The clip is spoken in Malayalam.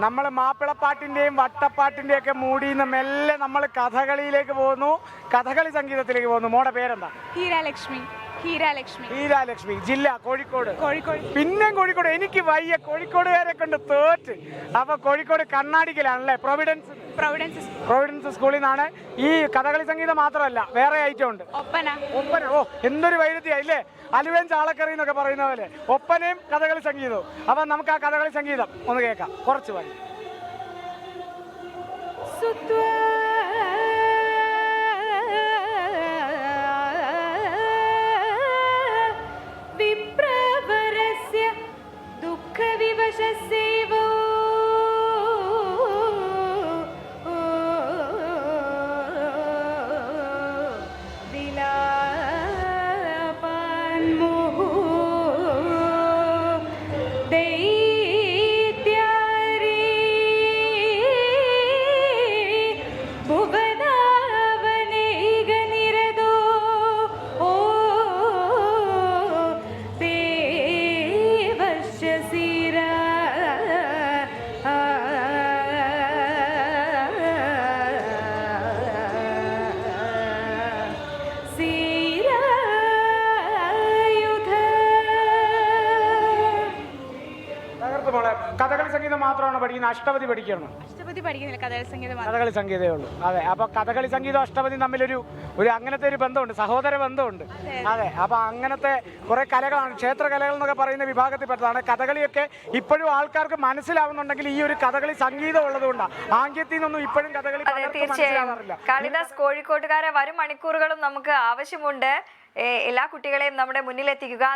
നമ്മൾ മാപ്പിളപ്പാട്ടിൻ്റെയും വട്ടപ്പാട്ടിൻ്റെയും ഒക്കെ മൂടിയിൽ നിന്ന് മെല്ലെ നമ്മൾ കഥകളിയിലേക്ക് പോകുന്നു, കഥകളി സംഗീതത്തിലേക്ക് പോകുന്നു. മോടെ പേരെന്താ? ഹീരാലക്ഷ്മി. ഹീരാലക്ഷ്മി. ജില്ല കോഴിക്കോട്. പിന്നെയും കോഴിക്കോട്. എനിക്ക് വയ്യ, കോഴിക്കോടുകാരെ കൊണ്ട് തോറ്റ്. അപ്പൊ കോഴിക്കോട് കണ്ണാടിക്കലാണല്ലേ? പ്രൊവിഡൻസ് സ്കൂളിൽ നിന്നാണ്. ഈ കഥകളി സംഗീതം മാത്രമല്ല, വേറെ ഐറ്റം ഉണ്ട്. ഒപ്പന. ഓ, എന്തൊരു വൈരുദ്ധ്യല്ലേ? അലുവേൻ ചാളക്കറി എന്നൊക്കെ പറയുന്ന പോലെ ഒപ്പനയും കഥകളി സംഗീതവും. അപ്പൊ നമുക്ക് ആ കഥകളി സംഗീതം ഒന്ന് കേൾക്കാം, കുറച്ച് പാടി. കഥകളി സംഗീതം മാത്രമാണ് പഠിക്കുന്നത്? അഷ്ടപതി പഠിക്കണം? അഷ്ടപതി പഠിക്കുന്നില്ല, കഥകളി സംഗീതമേ ഉള്ളൂ. അതെ. അപ്പൊ കഥകളി സംഗീതം അഷ്ടപതി തമ്മിലൊരു അങ്ങനത്തെ ഒരു ബന്ധമുണ്ട്, സഹോദര ബന്ധമുണ്ട്. അതെ. അപ്പൊ അങ്ങനത്തെ കുറെ കലകളാണ്, ക്ഷേത്ര കലകൾ എന്നൊക്കെ പറയുന്ന വിഭാഗത്തിൽപ്പെട്ടതാണ്. കഥകളിയൊക്കെ ഇപ്പോഴും ആൾക്കാർക്ക് മനസ്സിലാവുന്നുണ്ടെങ്കിൽ ഈ ഒരു കഥകളി സംഗീതം ഉള്ളതുകൊണ്ടാണ്. ആംഗ്യത്തിൽ നിന്നൊന്നും ഇപ്പോഴും കഥകളി മനസ്സിലാവാറില്ല. കാളിദാസ്, കോഴിക്കോട്ടുകാരെ വരും മണിക്കൂറുകളും നമുക്ക് ആവശ്യമുണ്ട്. എല്ലാ കുട്ടികളെയും നമ്മുടെ മുന്നിലെത്തിക്കുക.